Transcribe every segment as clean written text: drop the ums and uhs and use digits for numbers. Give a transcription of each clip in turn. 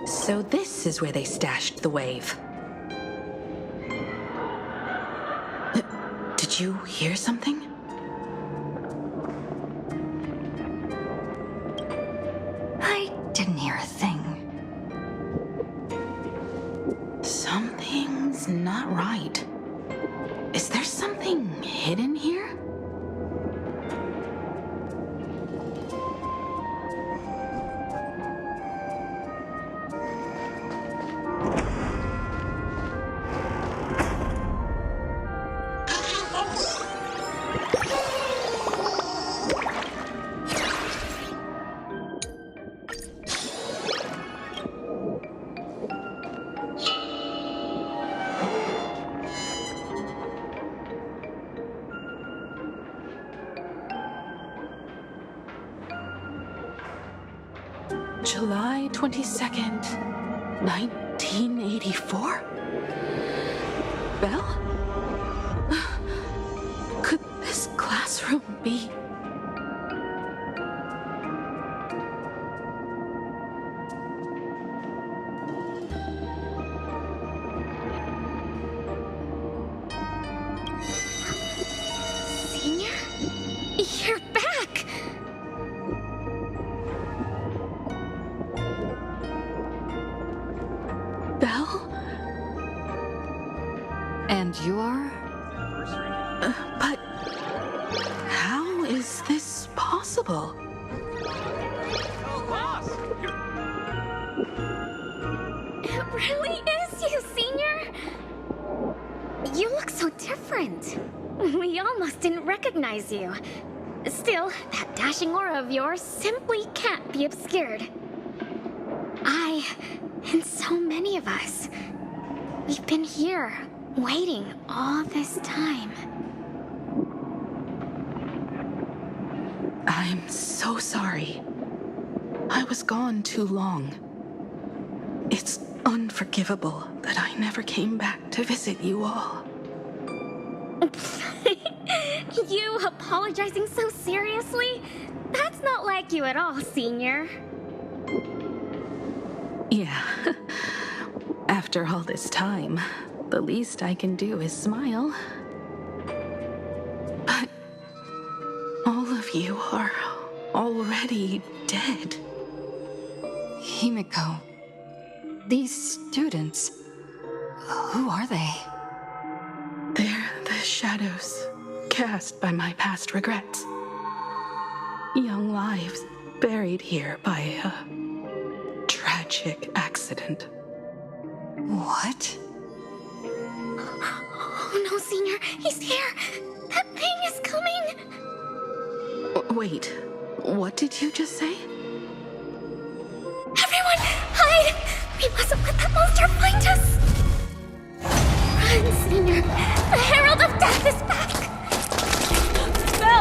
So this is where they stashed the wave. Did you hear something? I didn't hear a thing. Something's not right. Is there something hidden here? July 22nd, 1984? Belle? Could this classroom be... Senior? You're back! Belle? And you are? But how is this possible? It really is you, Senior! You look so different. We almost didn't recognize you. Still, that dashing aura of yours simply can't be obscured. And so many of us, we've been here, waiting all this time. I'm so sorry. I was gone too long. It's unforgivable that I never came back to visit you all. You apologizing so seriously? That's not like you at all, Senior. Yeah. After all this time, the least I can do is smile. But all of you are already dead. Himiko, these students, who are they? They're the shadows cast by my past regrets. Young lives buried here by a tragic accident. What? Oh no, Senior, he's here! That thing is coming! Wait, what did you just say? Everyone, hide! We mustn't let that monster find us! Run, Senior! The Herald of Death is back! Go!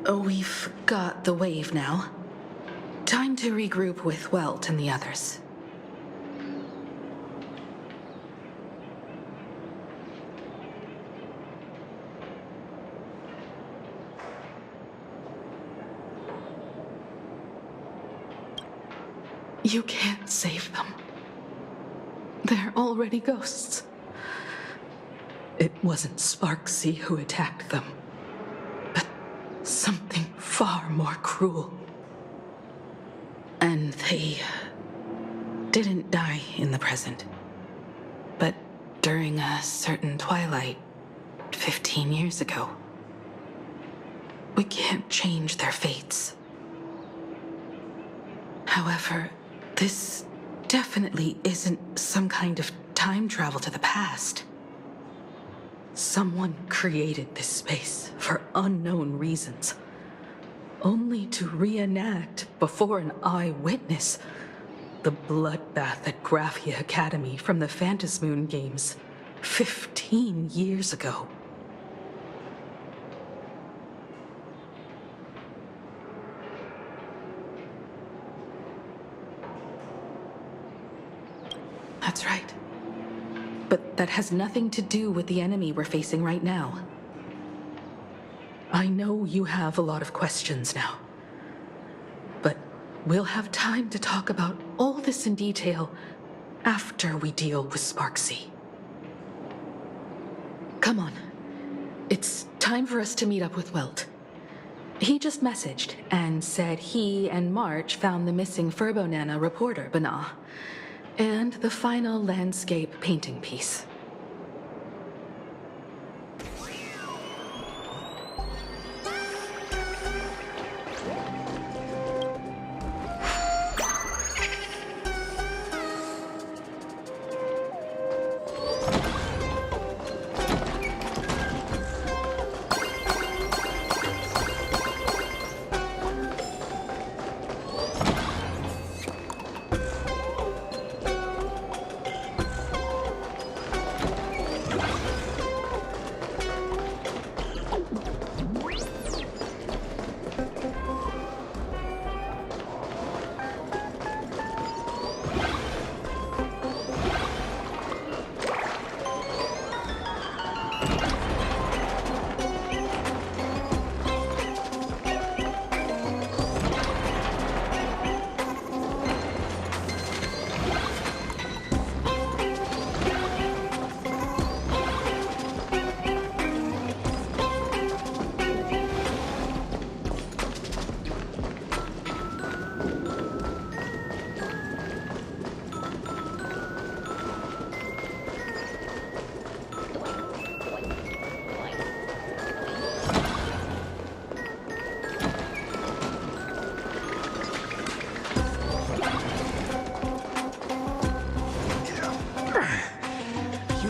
We've got the wave now. Time to regroup with Welt and the others. You can't save them. They're already ghosts. It wasn't Sparksy who attacked them, but something far more cruel. And they didn't die in the present, but during a certain twilight 15 years ago. We can't change their fates. However, this definitely isn't some kind of time travel to the past. Someone created this space for unknown reasons, only to reenact before an eyewitness the bloodbath at Graphia Academy from the Phantasmoon games 15 years ago. That's right. But that has nothing to do with the enemy we're facing right now. I know you have a lot of questions now, but we'll have time to talk about all this in detail after we deal with Sparksy. Come on. It's time for us to meet up with Welt. He just messaged and said he and March found the missing Furbonana reporter, Bana, and the final landscape painting piece.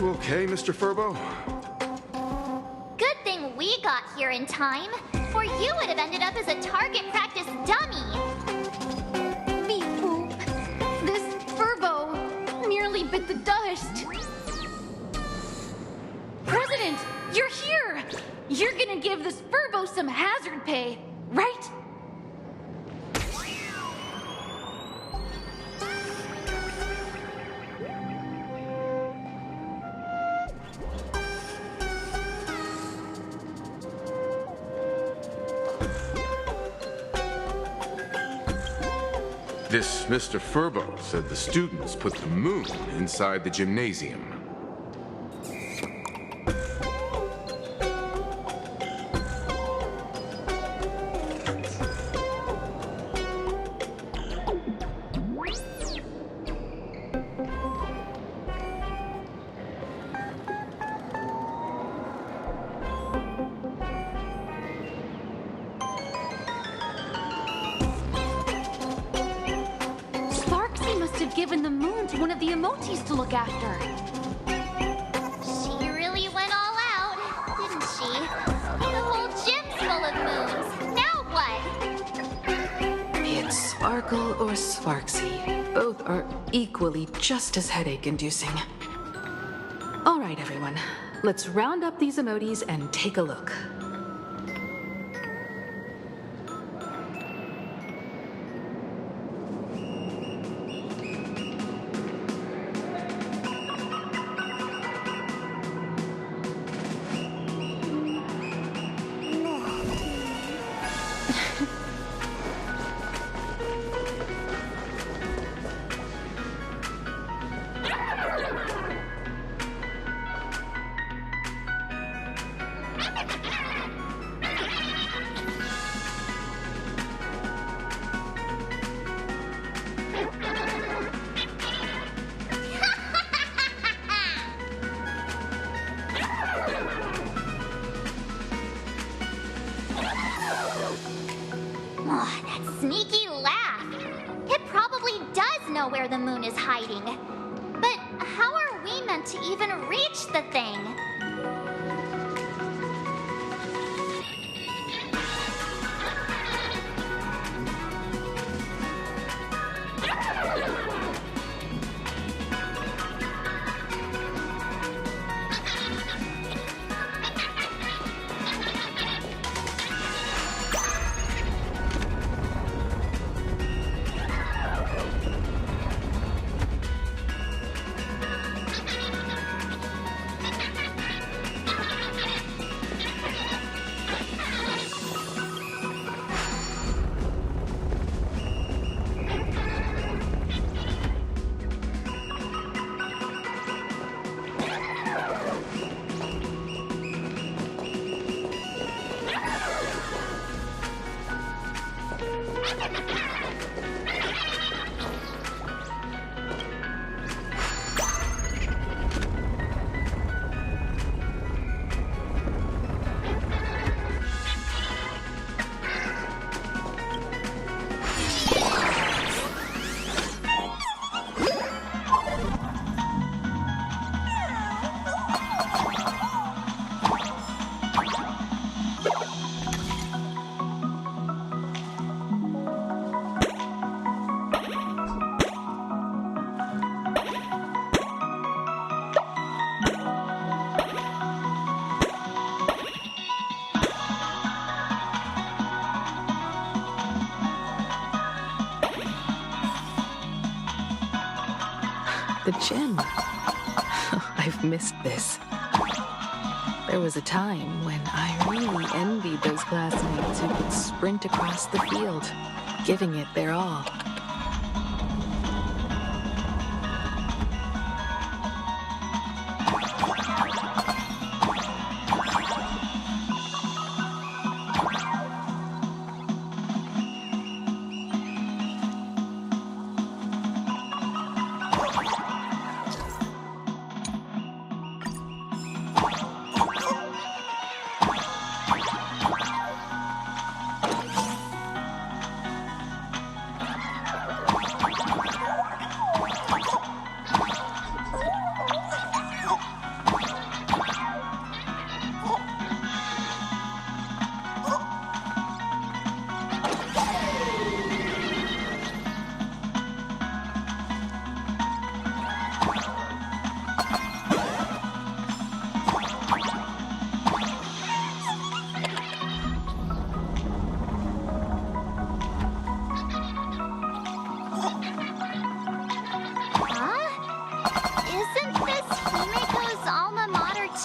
Okay, Mr. Furbo? Good thing we got here in time, or you would have ended up as a target practice dummy. Beep boop. This Furbo nearly bit the dust. President, you're here! You're gonna give this Furbo some hazard pay, right? This Mr. Furbo said the students put the moon inside the gymnasium. Given the moon to one of the emotes to look after. She really went all out, didn't she? The whole gym's full of moons. Now what? It's Sparkle or Sparksy. Both are equally just as headache-inducing. All right, everyone. Let's round up these emotes and take a look. Oh, that sneaky laugh. It probably does know where the moon is hiding. But how are we meant to even reach the thing? The gym. I've missed this. There was a time when I really envied those classmates who could sprint across the field, giving it their all.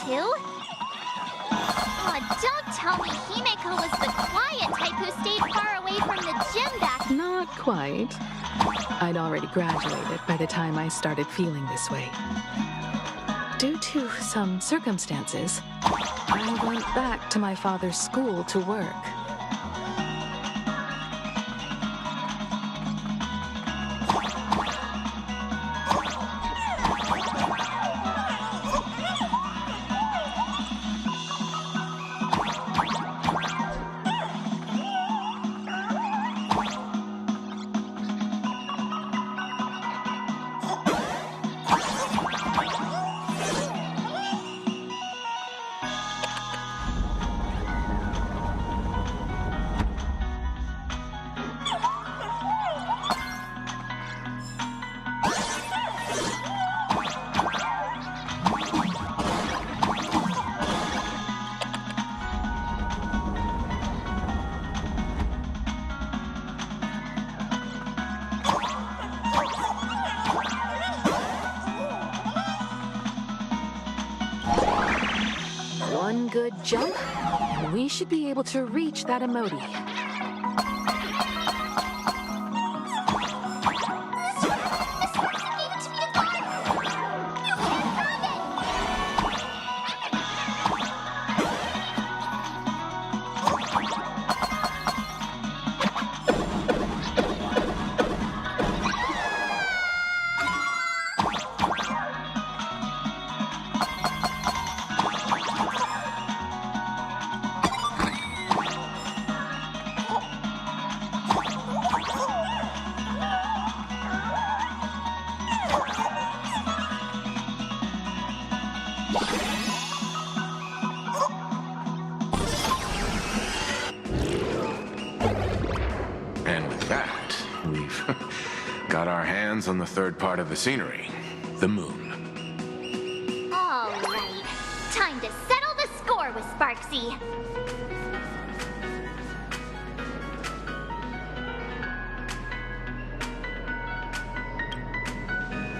too? Oh, don't tell me Himeko was the quiet type who stayed far away from the gym back. Not quite. I'd already graduated by the time I started feeling this way. Due to some circumstances, I went back to my father's school to work. One good jump, and we should be able to reach that emoji. that, we've got our hands on the third part of the scenery, the moon. All right. Time to settle the score with Sparksy.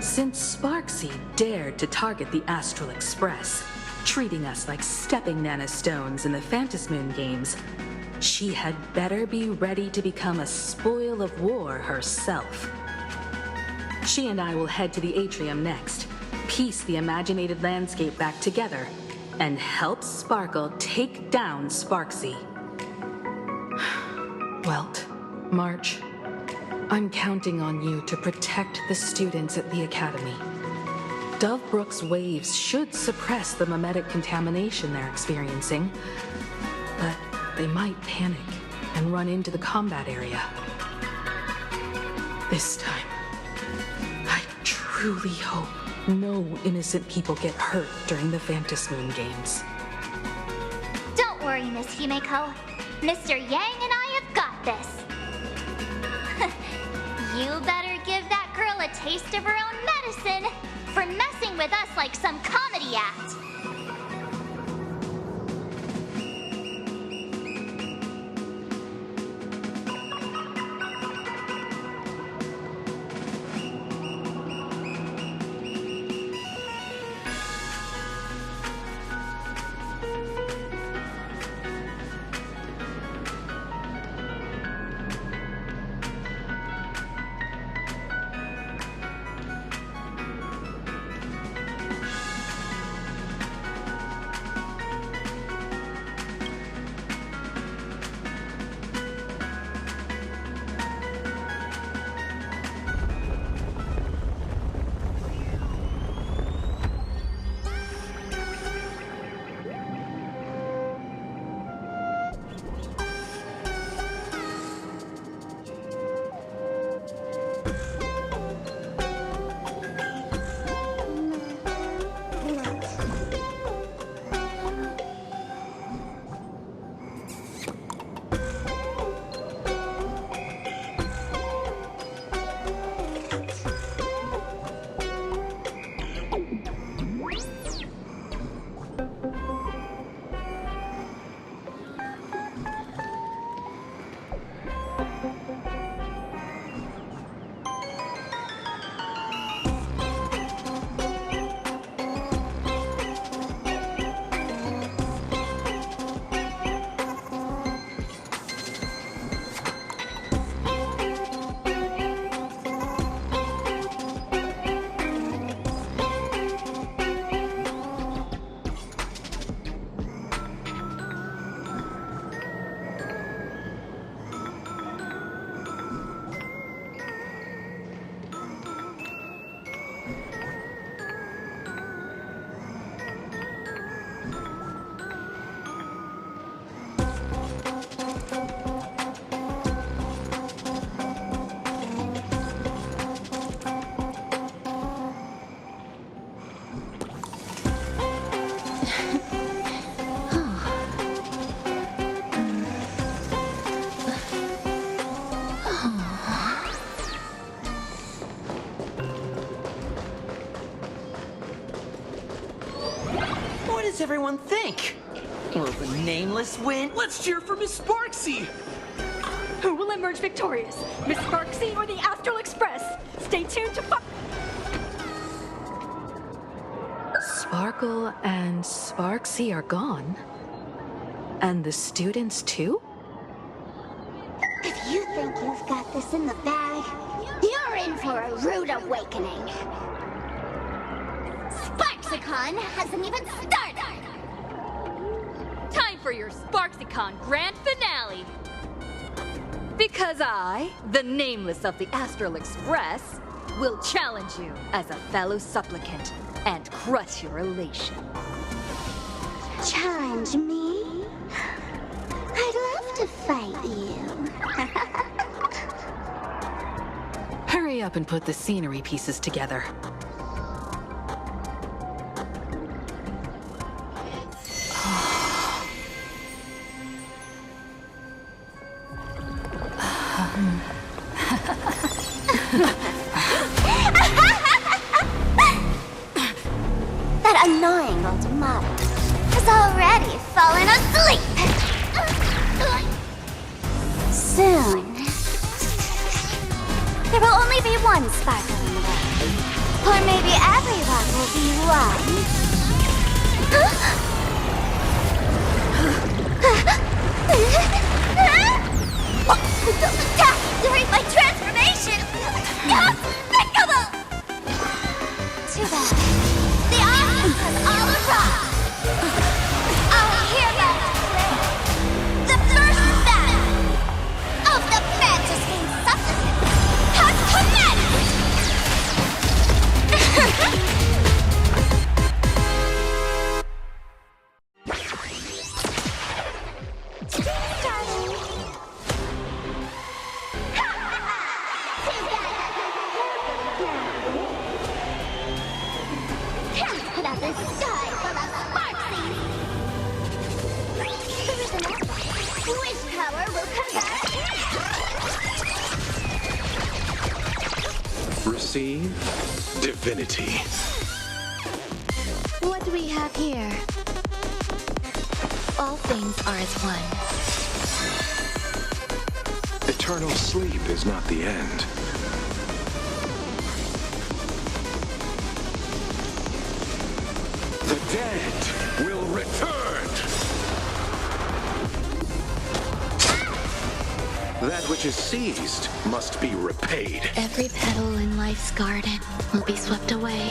Since Sparksy dared to target the Astral Express, treating us like stepping nanostones in the Phantasmoon games, she had better be ready to become a spoil of war herself. She and I will head to the atrium next, piece the imaginated landscape back together, and help Sparkle take down Sparksy. Welt, March, I'm counting on you to protect the students at the Academy. Dovebrook's waves should suppress the mimetic contamination they're experiencing, but they might panic and run into the combat area. This time, I truly hope no innocent people get hurt during the Phantasmoon games. Don't worry, Miss Himeko. Mr. Yang and I have got this. You better give that girl a taste of her own medicine for messing with us like some comedy act. does everyone think? Will the Nameless win? Let's cheer for Miss Sparksy! Who will emerge victorious? Miss Sparksy or the Astral Express? Stay tuned to Sparkle and Sparksy are gone. And the students too? If you think you've got this in the bag, you're in for a rude awakening. Sparksicon hasn't even started! Time for your Sparksicon grand finale! Because I, the Nameless of the Astral Express, will challenge you as a fellow supplicant and crush your elation. Challenge me? I'd love to fight you. Hurry up and put the scenery pieces together. fallen asleep. Soon. There will only be one sparkle in the world. Or maybe everyone will be one. During my transformation! Despicable! Too bad. The army has all arrived! Our heroes play the first battle of the Fantasy Supplement has commenced! Receive divinity. What do we have here? All things are as one. Eternal sleep is not the end. The dead will return. That which is seized must be repaid. Every petal in life's garden will be swept away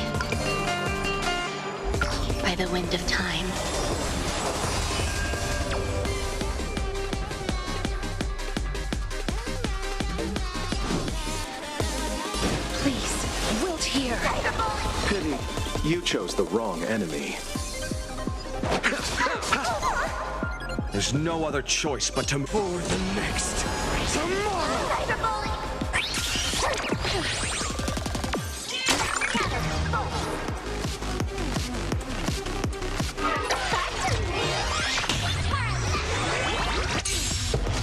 by the wind of time. Please, wilt here. Pity, you chose the wrong enemy. There's no other choice but to move for the next tomorrow.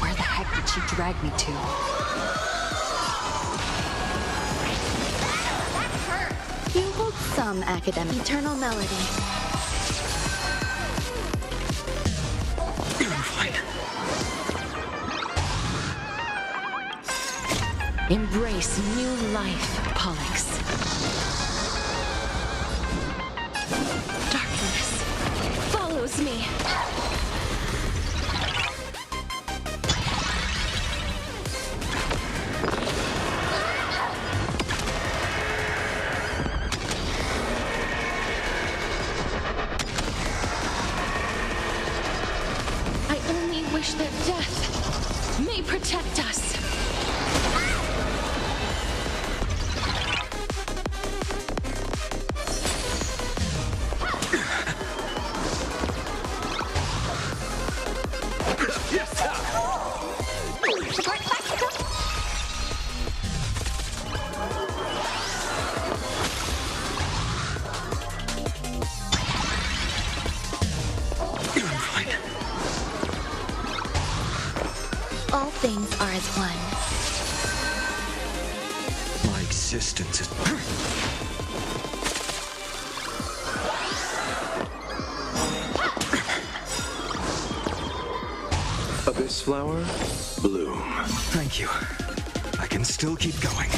Where the heck did she drag me to? You hold some academic eternal melody. Embrace new life, Pollux. Darkness follows me. I only wish that death may protect us. All things are as one. My existence is... Abyss flower, bloom. Thank you. I can still keep going.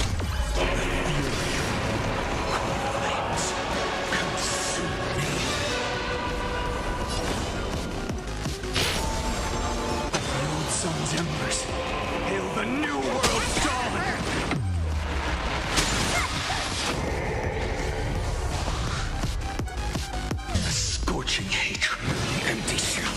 Sun's embers. Hail the new world's dawn! A scorching hatred of the empty shell.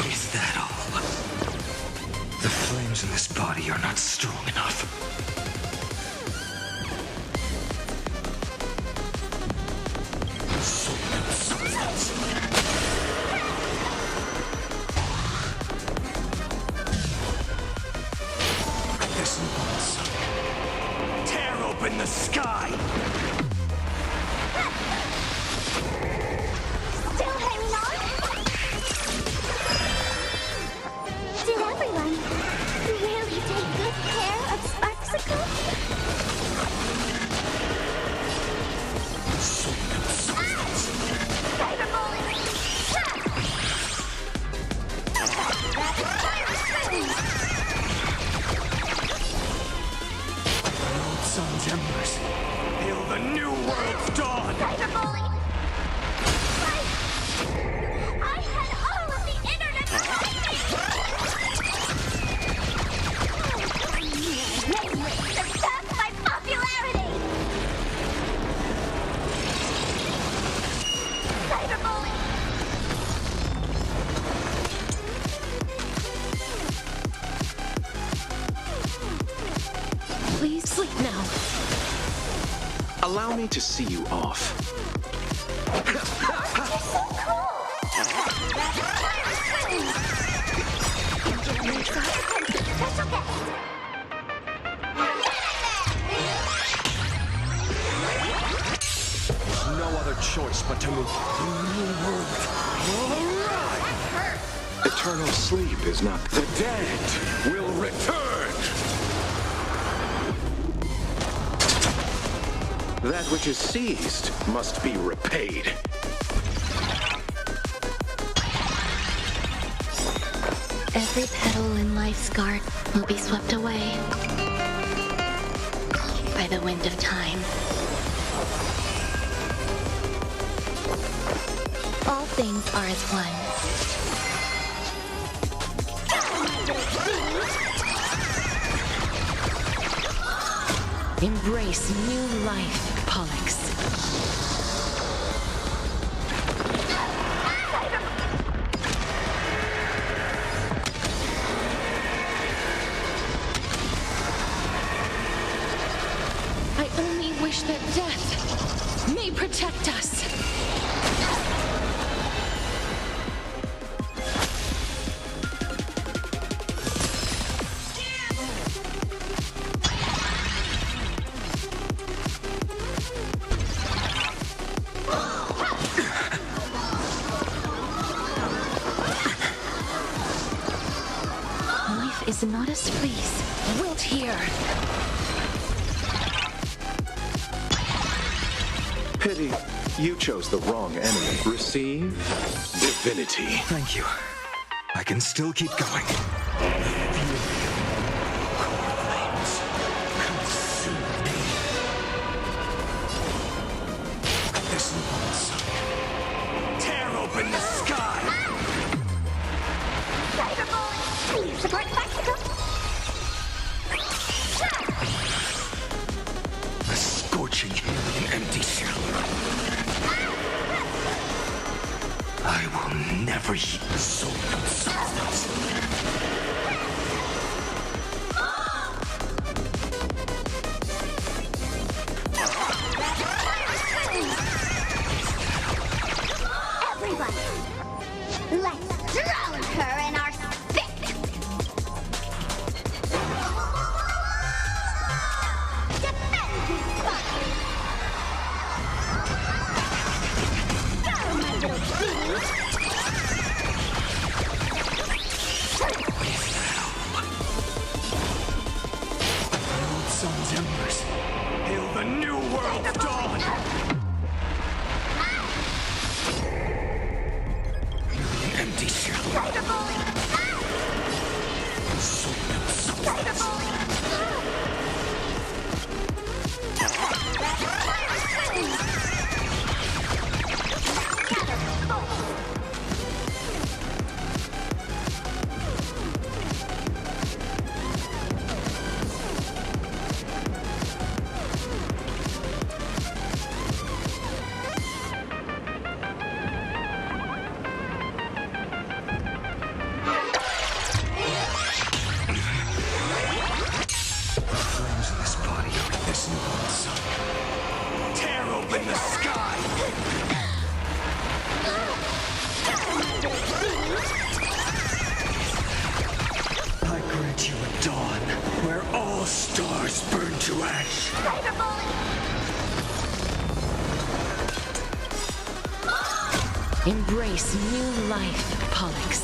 Is that all? The flames in this body are not strong enough. This monster. Tear open the sky! Still hanging on? new world's dawn! Cyberbully! I had all of the internet behind me! Attack my popularity! Cyberbully! Please sleep now. Allow me to see you off. You're so cool! Special guest! No other choice but to move to the new world. Eternal sleep is not... The dead will return! That which is seized must be repaid. Every petal in life's garden will be swept away by the wind of time. All things are as one. Embrace new life, Pollux. I only wish that death may protect us. Life is not as fleece, wilt here. Pity, you chose the wrong enemy. Receive divinity. Thank you. I can still keep going. This one sun. Tear open the sky! Cyberbully! Support Mexico! A scorching alien empty shell. I will never eat the soul of substance. Everybody! Let's drown her in our spit! Defend this body! Go, my little beast! Old sun's embers. Hail the new world's dawn! An empty shell. Cyberbully! Soul of substance. Flames in this body are this new sun. Tear open the sky! I grant you a dawn where all stars burn to ash. Embrace new life, Pollux.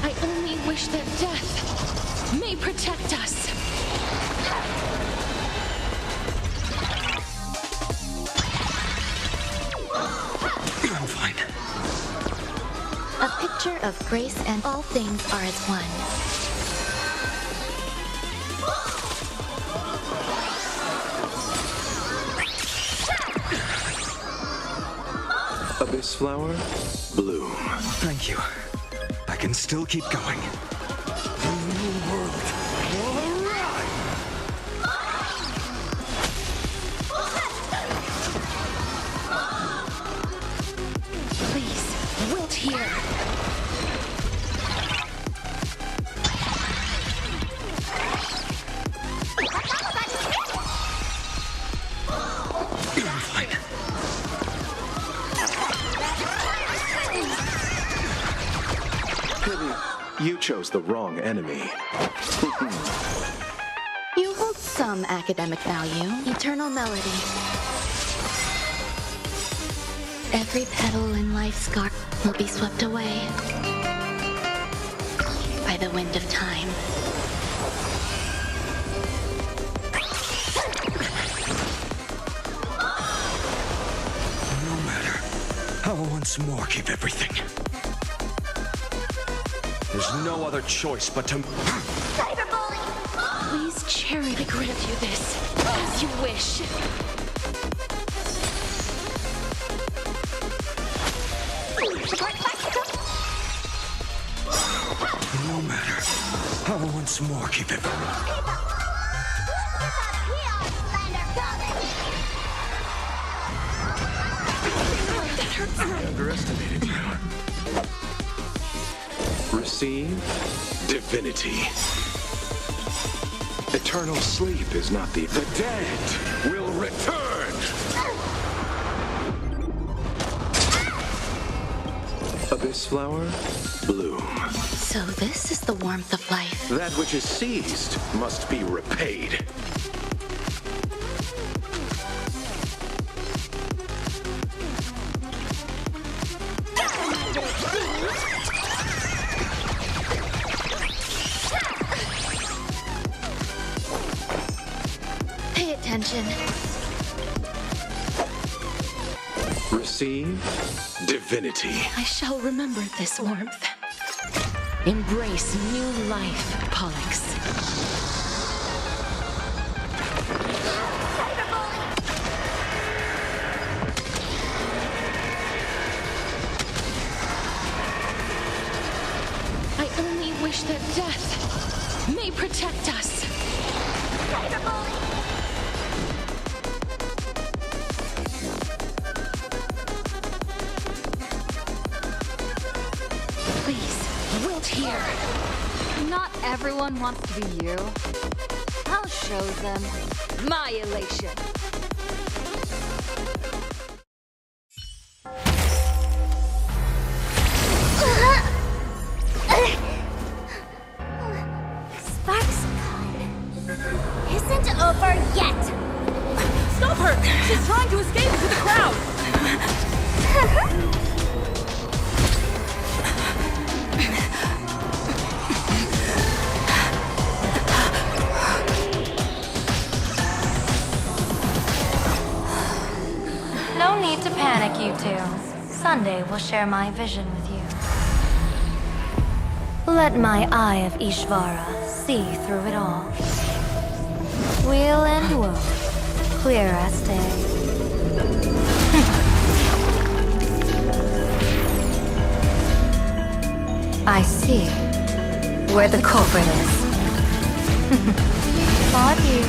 I only wish that death may protect us. of grace and all things are as one. Abyss flower, bloom. Thank you. I can still keep going. The new world will arrive! Please, wilt here. You chose the wrong enemy. You hold some academic value. Eternal melody. Every petal in life's garden will be swept away by the wind of time. No matter. I'll once more keep everything. There's no other choice but to... Please, Cherry, I grant you this, as you wish. No matter. I'll once more keep everything. I underestimated you. Receive divinity. Eternal sleep is not the dead will return. Abyss flower, bloom. So this is the warmth of life. That which is seized must be repaid. Pay attention. Receive divinity. I shall remember this warmth. Embrace new life, Pollux. I only wish that death may protect us. Please, wilt here. Not everyone wants to be you. I'll show them my elation. SparksCon isn't over yet. Stop her! She's trying to escape to the crowd! No need to panic, you two. Sunday will share my vision with you. Let my eye of Ishvara see through it all. Weal and woe, clear as day. I see where the culprit is. Applaud you.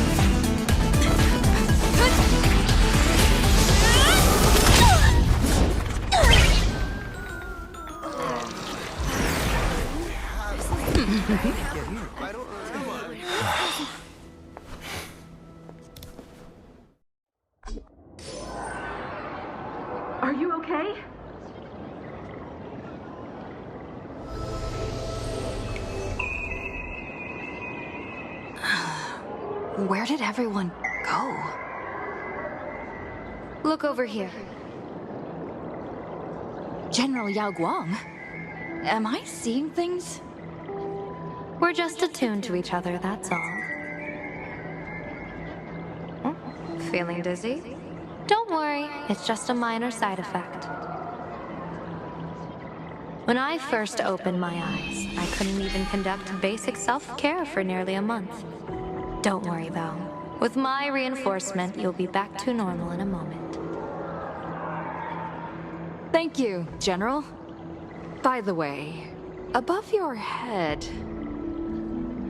Are you okay? Where did everyone go? Look over here. General Yao Guang? Am I seeing things? We're just attuned to each other, that's all. Feeling dizzy? Don't worry, it's just a minor side effect. When I first opened my eyes, I couldn't even conduct basic self-care for nearly a month. Don't worry, though. With my reinforcement, you'll be back to normal in a moment. Thank you, General. By the way, above your head...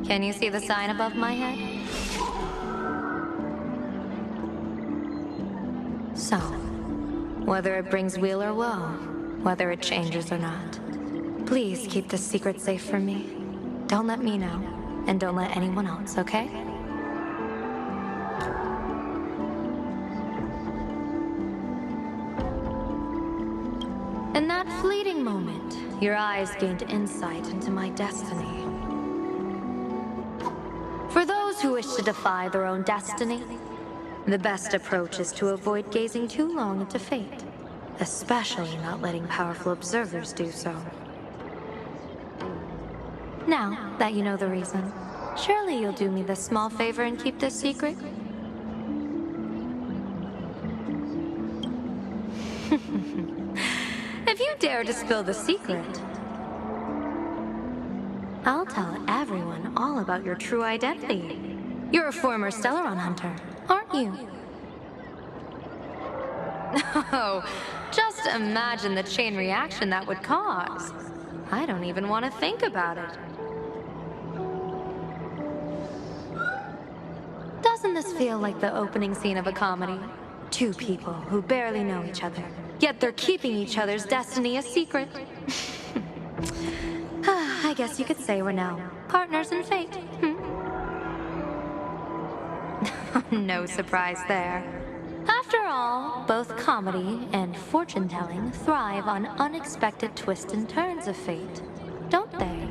Can you see the sign above my head? So, whether it brings weal or woe, whether it changes or not, please keep this secret safe from me. Don't let me know, and don't let anyone else, okay? In that fleeting moment, your eyes gained insight into my destiny. For those who wish to defy their own destiny, the best approach is to avoid gazing too long into fate, especially not letting powerful observers do so. Now that you know the reason, surely you'll do me this small favor and keep this secret? If you dare to spill the secret, I'll tell everyone all about your true identity. You're a former Stellaron hunter, aren't you? Oh, just imagine the chain reaction that would cause. I don't even want to think about it. Doesn't this feel like the opening scene of a comedy? Two people who barely know each other, yet they're keeping each other's destiny a secret. I guess you could say we're now partners in fate. No surprise there. After all, both comedy and fortune-telling thrive on unexpected twists and turns of fate, don't they?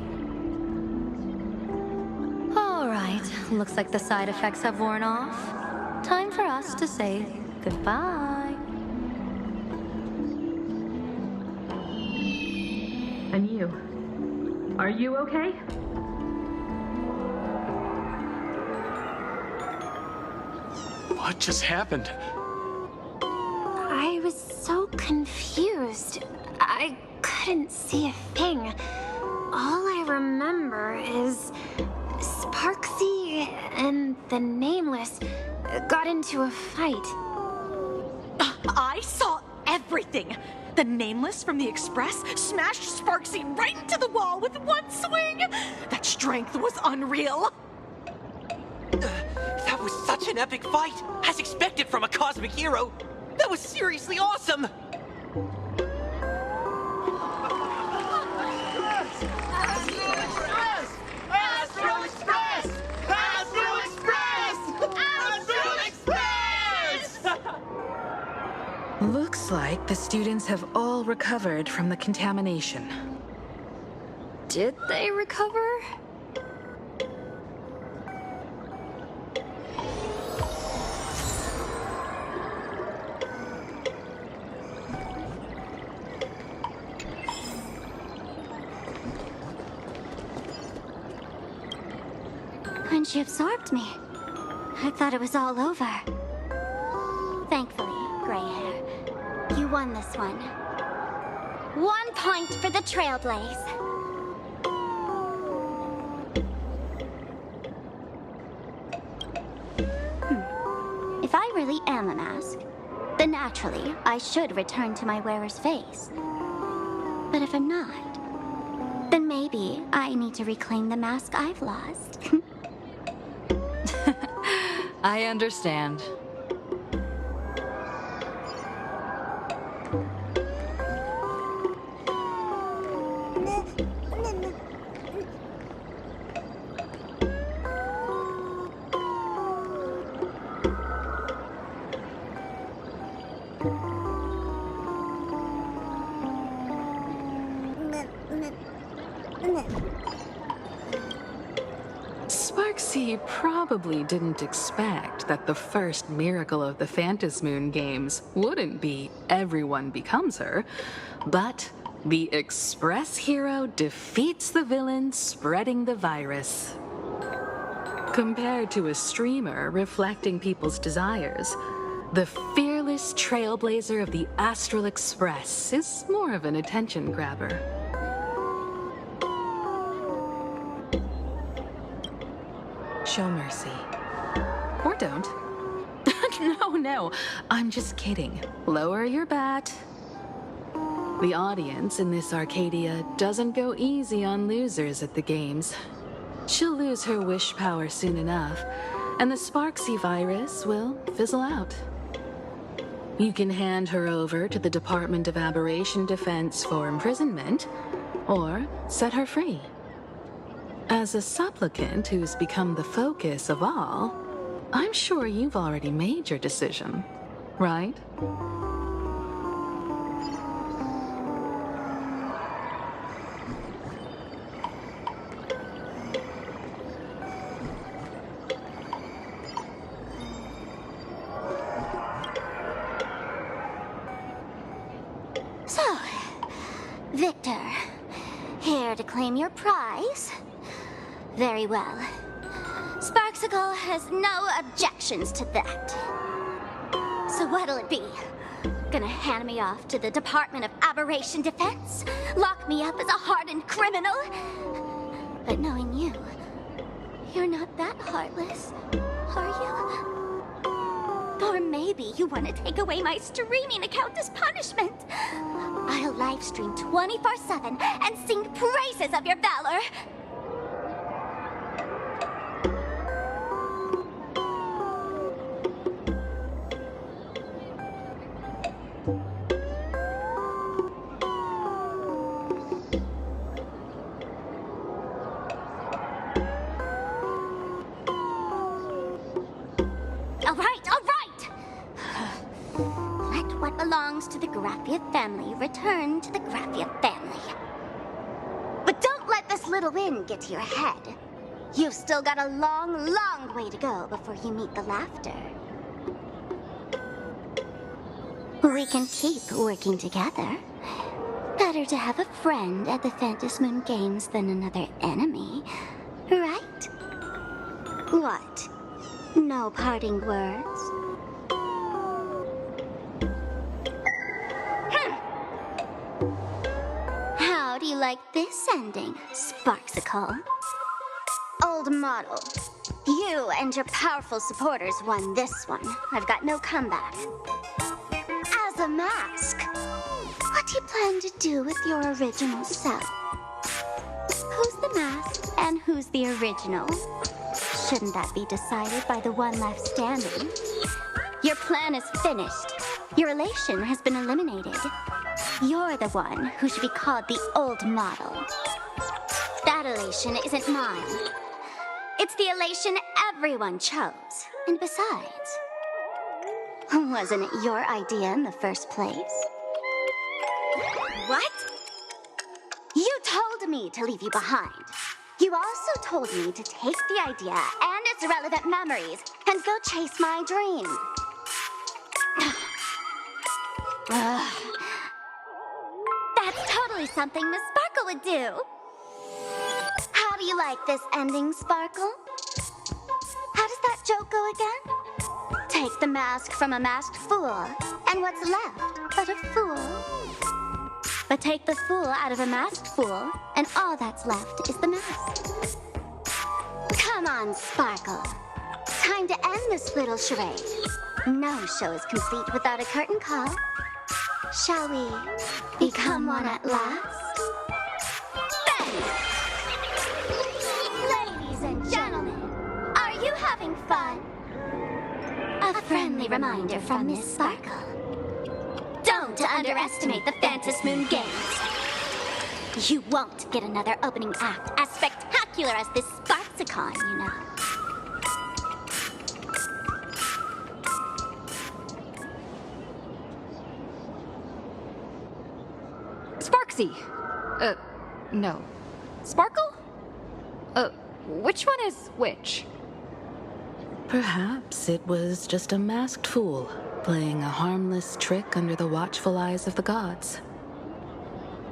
All right, looks like the side effects have worn off. Time for us to say goodbye. And you? Are you okay? What just happened? I was so confused. I couldn't see a thing. All I remember is Sparksy and the Nameless got into a fight. I saw everything. The Nameless from the Express smashed Sparksy right into the wall with one swing. That strength was unreal. That was such an epic fight, as expected from a cosmic hero. That was seriously awesome. Looks like the students have all recovered from the contamination. Did they recover? When she absorbed me, I thought it was all over. Thankfully, gray hair, you won this one. 1 point for the Trailblaze. If I really am a mask, then naturally I should return to my wearer's face. But if I'm not, then maybe I need to reclaim the mask I've lost. I understand. Sparksy probably didn't expect that the first miracle of the Phantasmoon games wouldn't be everyone becomes her, but the Express hero defeats the villain spreading the virus. Compared to a streamer reflecting people's desires, the fearless trailblazer of the Astral Express is more of an attention grabber. show mercy. Or don't. No, I'm just kidding. Lower your bat. The audience in this Arcadia doesn't go easy on losers at the games. She'll lose her wish power soon enough, and the Sparksy virus will fizzle out. You can hand her over to the Department of Aberration Defense for imprisonment, or set her free. As a supplicant who's become the focus of all, I'm sure you've already made your decision, right? So, Victor, here to claim your prize? Very well. Sparksicle has no objections to that. So what'll it be? Gonna hand me off to the Department of Aberration Defense? Lock me up as a hardened criminal? But knowing you, you're not that heartless, are you? Or maybe you want to take away my streaming account as punishment. I'll livestream 24/7 and sing praises of your valor. All right! Let what belongs to the Graphia family return to the Graphia family. But don't let this little win get to your head. You've still got a long, long way to go before you meet the laughter. We can keep working together. Better to have a friend at the Phantom Moon Games than another enemy, right? What? No parting words? How do you like this ending, Sparksicle? Old model. You and your powerful supporters won this one. I've got no comeback. As a mask, what do you plan to do with your original self? Who's the mask and who's the original? Shouldn't that be decided by the one left standing? Your plan is finished. Your elation has been eliminated. You're the one who should be called the old model. That elation isn't mine. It's the elation everyone chose. And besides, wasn't it your idea in the first place? What? You told me to leave you behind. You also told me to take the idea and its relevant memories and go chase my dream. That's totally something Miss Sparkle would do. How do you like this ending, Sparkle? How does that joke go again? Take the mask from a masked fool, and what's left but a fool? But take the fool out of a masked fool, and all that's left is the mask. Come on, Sparkle. Time to end this little charade. No show is complete without a curtain call. Shall we become one at last? Bang! Ladies and gentlemen, are you having fun? A friendly reminder from Miss Sparkle. Don't underestimate the Phantom Moon Games. You won't get another opening act as spectacular as this Sparksicon, you know. Sparksy! No. Sparkle? Which one is which? Perhaps it was just a masked fool playing a harmless trick under the watchful eyes of the gods.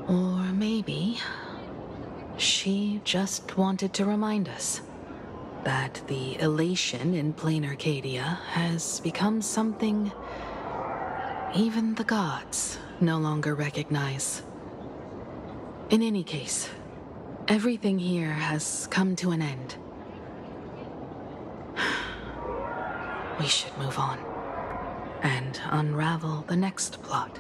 Or maybe she just wanted to remind us that the elation in Planarcadia has become something even the gods no longer recognize. In any case, everything here has come to an end. we should move on and unravel the next plot.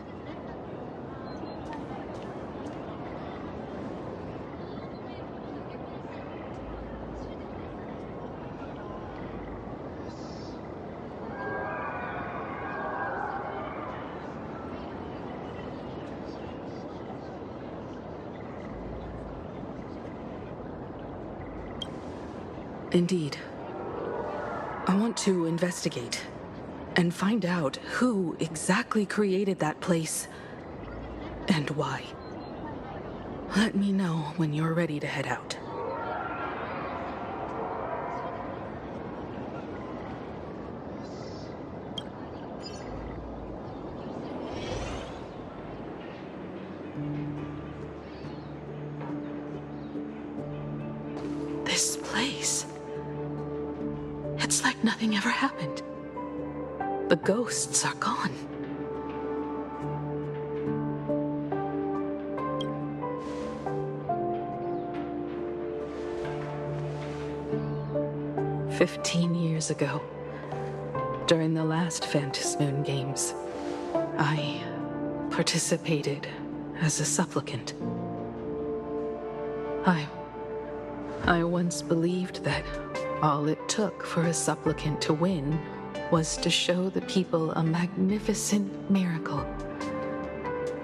Indeed. I want to investigate and find out who exactly created that place and why. Let me know when you're ready to head out. This place. It's like nothing ever happened. The ghosts are gone. "15 years ago, during the last Phantasmoon Games, I participated as a supplicant. I once believed that all it took for a supplicant to win was to show the people a magnificent miracle.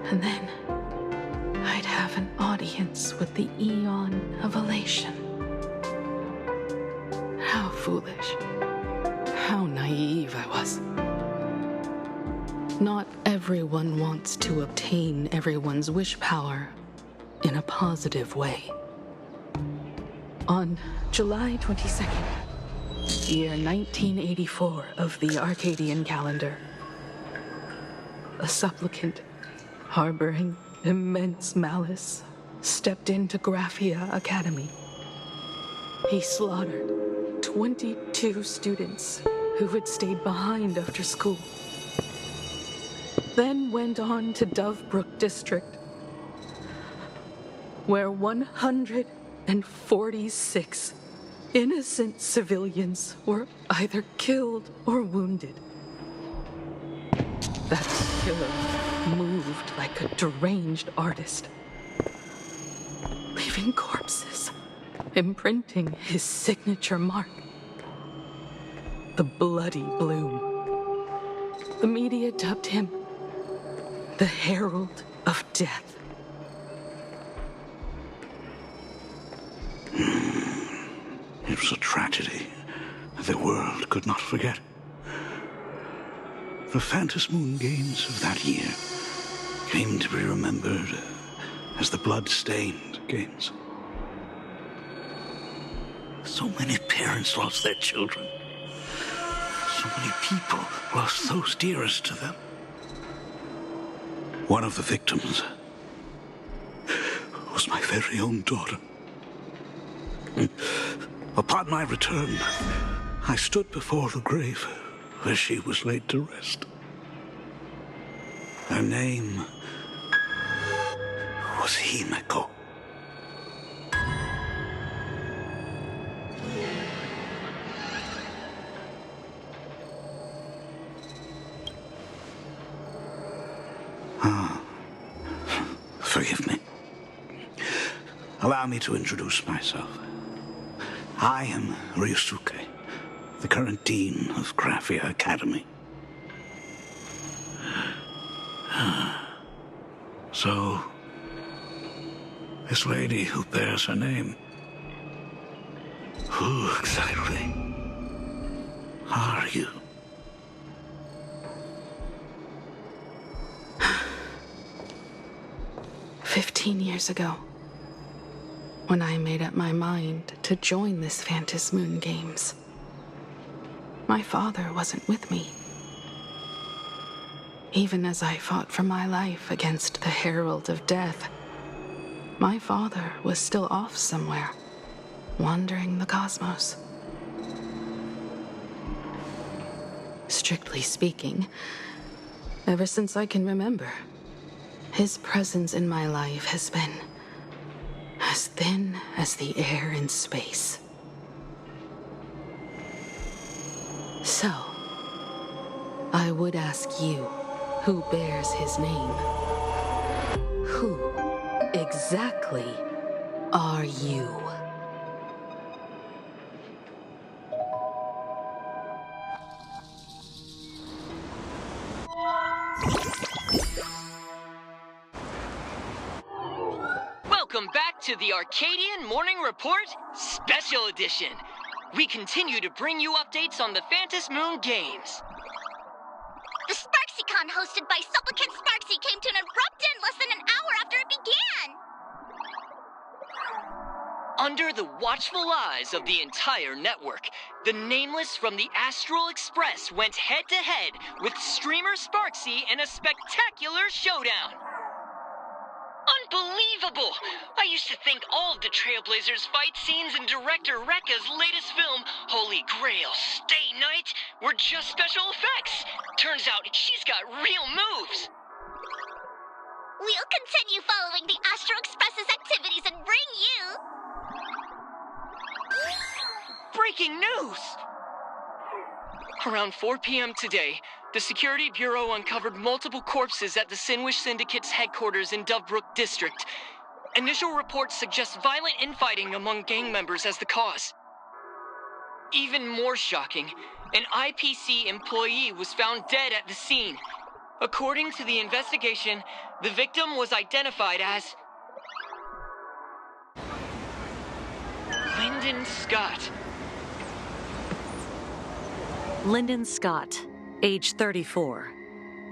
And then I'd have an audience with the Eon of Elation. How foolish. How naive I was. Not everyone wants to obtain everyone's wish power in a positive way. On July 22nd, year 1984 of the Arcadian calendar, a supplicant harboring immense malice stepped into Graphia Academy. He slaughtered 22 students who had stayed behind after school, then went on to Dovebrook District, where 146 innocent civilians were either killed or wounded. That killer moved like a deranged artist, leaving corpses, imprinting his signature mark, the Bloody Bloom. The media dubbed him the Herald of Death. It was a tragedy the world could not forget. The Phantasmoon Games of that year came to be remembered as the Blood-Stained Games. So many parents lost their children. So many people lost those dearest to them. One of the victims was my very own daughter. Upon my return, I stood before the grave where she was laid to rest. Her name was Himeko. Forgive me. Allow me to introduce myself. I am Ryusuke, the current dean of Graphia Academy. So, this lady who bears her name, who exactly are you? "15 years ago, when I made up my mind to join this Phantasmoon Games, my father wasn't with me. Even as I fought for my life against the Herald of Death, my father was still off somewhere, wandering the cosmos. Strictly speaking, ever since I can remember, his presence in my life has been as thin as the air in space. So, I would ask you, who bears his name? Who exactly are you? Welcome back to the Arcadian Morning Report Special Edition. We continue to bring you updates on the Phantom Moon games. The SparksyCon hosted by Supplicant Sparksy came to an abrupt end less than an hour after it began. Under the watchful eyes of the entire network, the Nameless from the Astral Express went head-to-head with streamer Sparksy in a spectacular showdown. Unbelievable! I used to think all of the Trailblazers fight scenes in director Rekka's latest film, Holy Grail Stay Night, were just special effects. Turns out she's got real moves. We'll continue following the Astral Express's activities and bring you... Breaking news! Around 4 p.m. today, the Security Bureau uncovered multiple corpses at the Sinwish Syndicate's headquarters in Dovebrook District. Initial reports suggest violent infighting among gang members as the cause. Even more shocking, an IPC employee was found dead at the scene. According to the investigation, the victim was identified as Lyndon Scott. Lyndon Scott, age 34.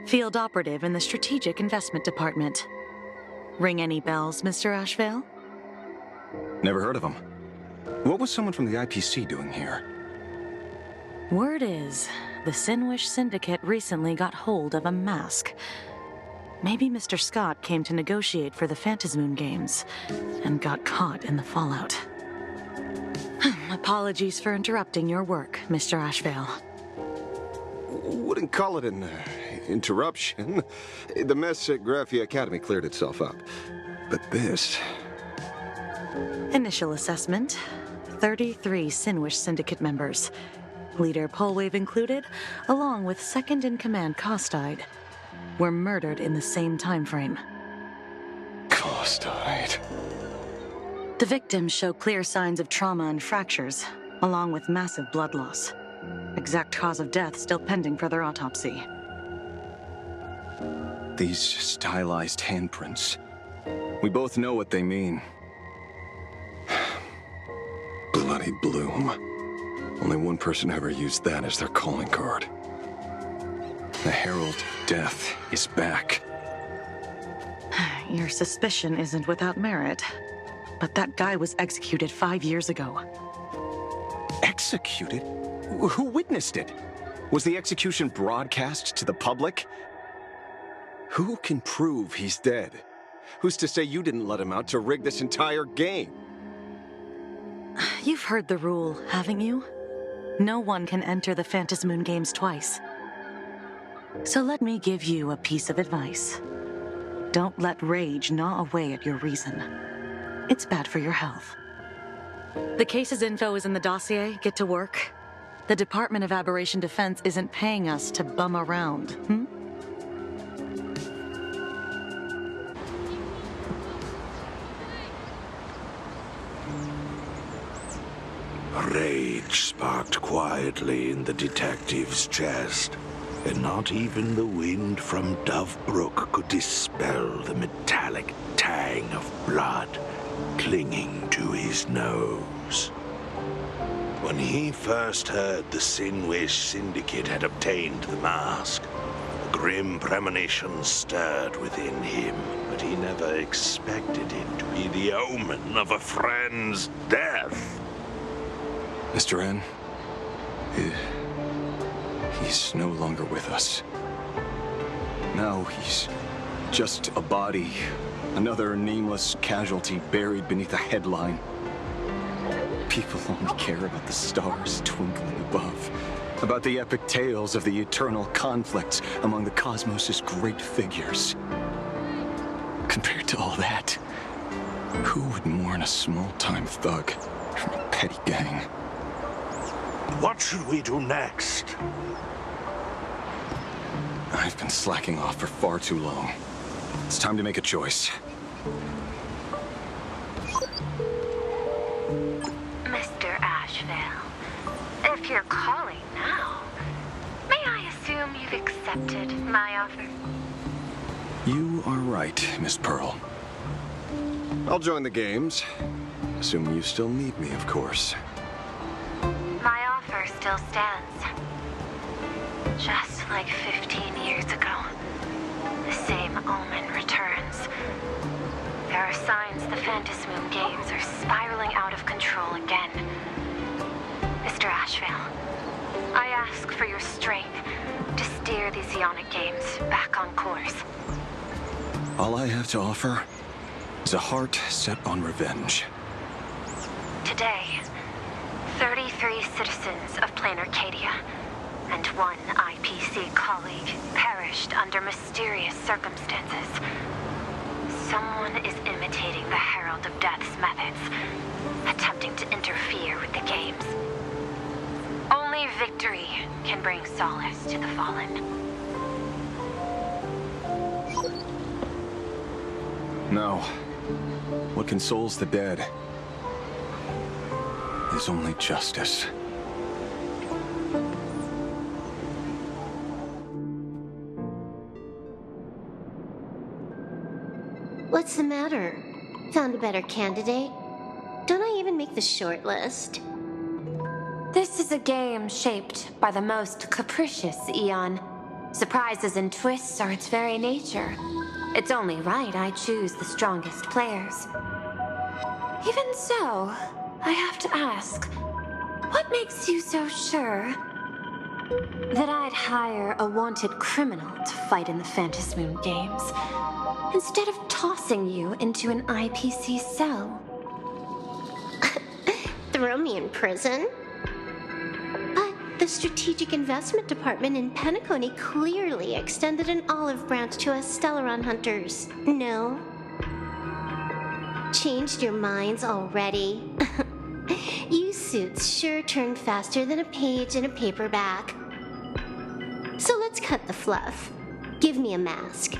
Field operative in the Strategic Investment Department. Ring any bells, Mr. Ashvale? Never heard of him. What was someone from the IPC doing here? Word is, the Sinwish Syndicate recently got hold of a mask. Maybe Mr. Scott came to negotiate for the Phantom Moon games and got caught in the fallout. Apologies for interrupting your work, Mr. Ashvale. Wouldn't call it an interruption. The mess at Graphia Academy cleared itself up. But this... Initial assessment, 33 Sinwish Syndicate members. Leader Polwave included, along with second-in-command Costide, were murdered in the same time frame. Costide. The victims show clear signs of trauma and fractures, along with massive blood loss. Exact cause of death still pending for their autopsy. These stylized handprints. We both know what they mean. Bloody Bloom. Only one person ever used that as their calling card. The Herald of Death is back. Your suspicion isn't without merit, but that guy was executed 5 years ago. Executed? Who witnessed it? Was the execution broadcast to the public? Who can prove he's dead? Who's to say you didn't let him out to rig this entire game? You've heard the rule, haven't you? No one can enter the Phantom Moon games twice. So let me give you a piece of advice. Don't let rage gnaw away at your reason. It's bad for your health. The case's info is in the dossier. Get to work. The Department of Aberration Defense isn't paying us to bum around, Rage sparked quietly in the detective's chest, and not even the wind from Dovebrook could dispel the metallic tang of blood clinging to his nose. When he first heard the Sinwish Syndicate had obtained the mask, a grim premonition stirred within him, but he never expected it to be the omen of a friend's death. Mr. N, he's no longer with us. Now he's just a body, another nameless casualty buried beneath a headline. People only care about the stars twinkling above, about the epic tales of the eternal conflicts among the cosmos' great figures. Compared to all that, who would mourn a small-time thug from a petty gang? What should we do next? I've been slacking off for far too long. It's time to make a choice. Mr. Ashvale, if you're calling now, may I assume you've accepted my offer? You are right, Miss Pearl. I'll join the games. Assuming you still need me, of course. My offer still stands. Just like 15 years ago, the same omen returns. There are signs the Phantasmoon games are spiraling out of control again. Mr. Ashvale, I ask for your strength to steer these Ionic games back on course. All I have to offer is a heart set on revenge. Today, 33 citizens of Planarcadia and one IPC colleague perished under mysterious circumstances. Someone is imitating the Herald of Death's methods, attempting to interfere with the games. Only victory can bring solace to the fallen. No. What consoles the dead is only justice. What's the matter? Found a better candidate? Don't I even make the short list? This is a game shaped by the most capricious Eon. Surprises and twists are its very nature. It's only right I choose the strongest players. Even so, I have to ask, what makes you so sure that I'd hire a wanted criminal to fight in the Phantasmoon games, instead of tossing you into an IPC cell? Throw me in prison? But the Strategic Investment Department in Penacony clearly extended an olive branch to us Stellaron hunters. No? Changed your minds already? You suits sure turn faster than a page in a paperback. So let's cut the fluff. Give me a mask.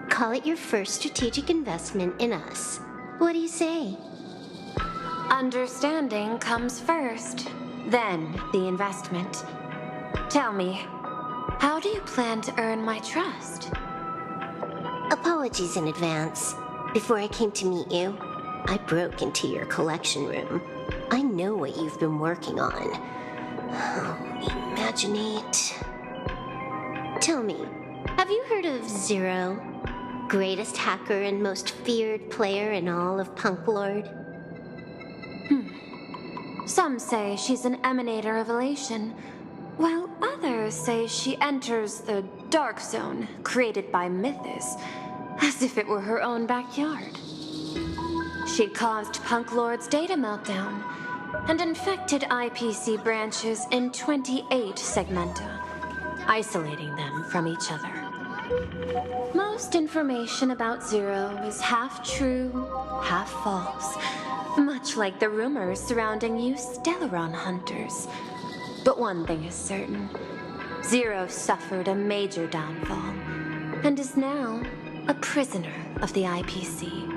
Call it your first strategic investment in us. What do you say? Understanding comes first, then the investment. Tell me, how do you plan to earn my trust? Apologies in advance. Before I came to meet you, I broke into your collection room. I know what you've been working on. Imaginate. Tell me, have you heard of Zero? Greatest hacker and most feared player in all of Punk Lord? Some say she's an emanator of elation, while others say she enters the dark zone created by Mythos, as if it were her own backyard. She caused Punk Lord's data meltdown and infected IPC branches in 28 segmenta, isolating them from each other. Most information about Zero is half true, half false, much like the rumors surrounding you Stellaron hunters. But one thing is certain. Zero suffered a major downfall, and is now a prisoner of the IPC.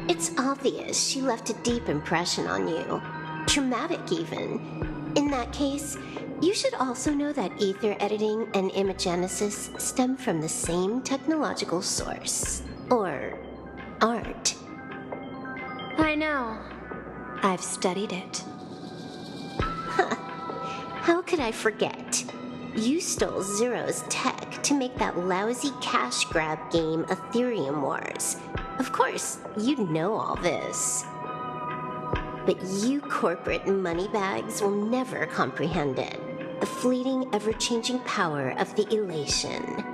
It's obvious she left a deep impression on you. Traumatic, even. In that case, you should also know that ether editing and imagenesis stem from the same technological source. Or art. I know. I've studied it. How could I forget? You stole Zero's tech to make that lousy cash grab game Ethereum Wars. Of course, you know all this. But you corporate moneybags will never comprehend it. The fleeting, ever-changing power of the elation.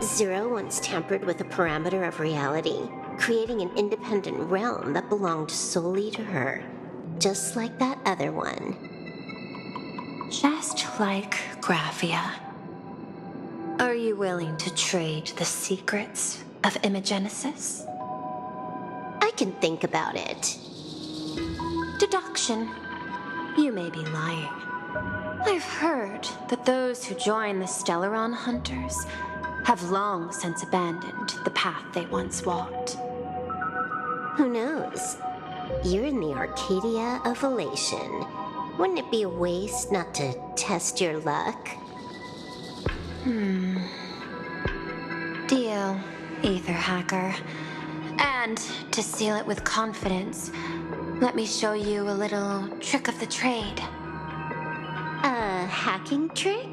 Zero once tampered with a parameter of reality, creating an independent realm that belonged solely to her. Just like that other one. Just like Graphia. Are you willing to trade the secrets of imagenesis? I can think about it. Deduction. You may be lying. I've heard that those who join the Stellaron Hunters have long since abandoned the path they once walked. Who knows? You're in the Arcadia of Elation. Wouldn't it be a waste not to test your luck? Deal, Ether Hacker. And to seal it with confidence, let me show you a little trick of the trade. A hacking trick?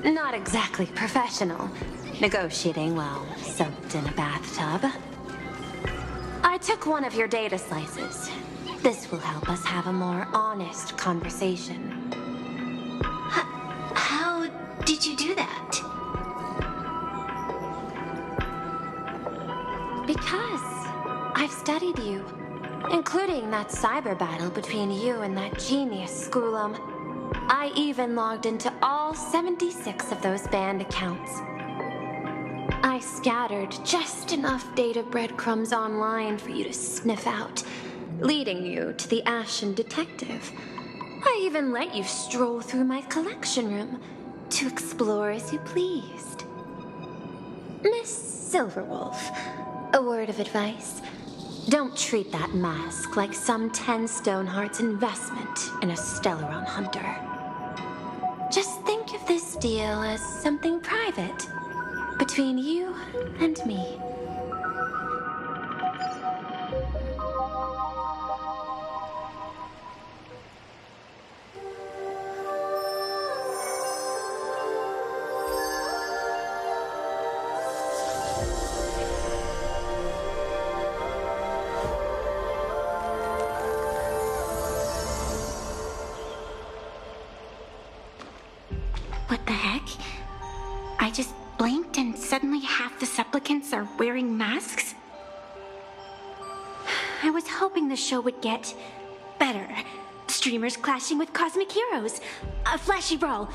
Not exactly professional. Negotiating while soaked in a bathtub. I took one of your data slices. This will help us have a more honest conversation. How did you do that? Because I've studied you, including that cyber battle between you and that genius Schoolum. I even logged into all 76 of those banned accounts. I scattered just enough data breadcrumbs online for you to sniff out, leading you to the Ashen Detective. I even let you stroll through my collection room to explore as you pleased. Miss Silverwolf, a word of advice. Don't treat that mask like some 10 Stoneheart's investment in a Stellaron Hunter. Just think of this deal as something private between you and me. What the heck? I just blinked and suddenly half the supplicants are wearing masks? I was hoping the show would get better. Streamers clashing with cosmic heroes. A flashy brawl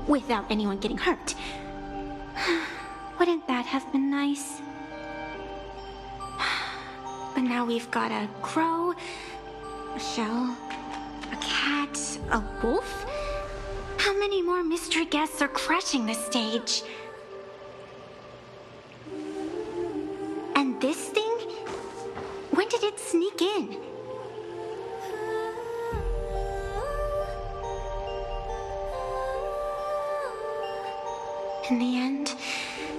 without anyone getting hurt. Wouldn't that have been nice? But now we've got a crow, a shell, a cat, a wolf? How many more mystery guests are crashing the stage? And this thing? When did it sneak in? In the end,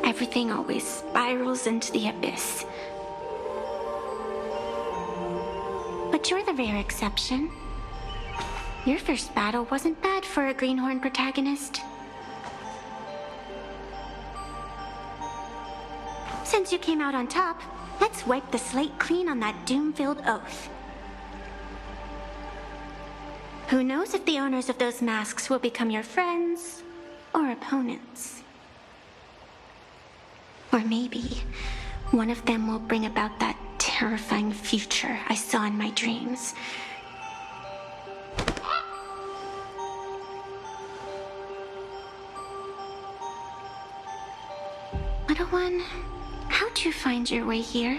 everything always spirals into the abyss. But you're the rare exception. Your first battle wasn't bad for a greenhorn protagonist. Since you came out on top, let's wipe the slate clean on that doom-filled oath. Who knows if the owners of those masks will become your friends or opponents? Or maybe one of them will bring about that terrifying future I saw in my dreams. Little one, how'd you find your way here?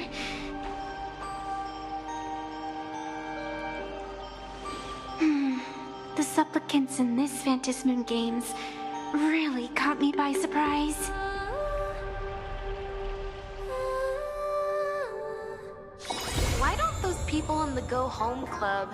The supplicants in this Phantasmoon Games really caught me by surprise. Why don't those people in the Go Home Club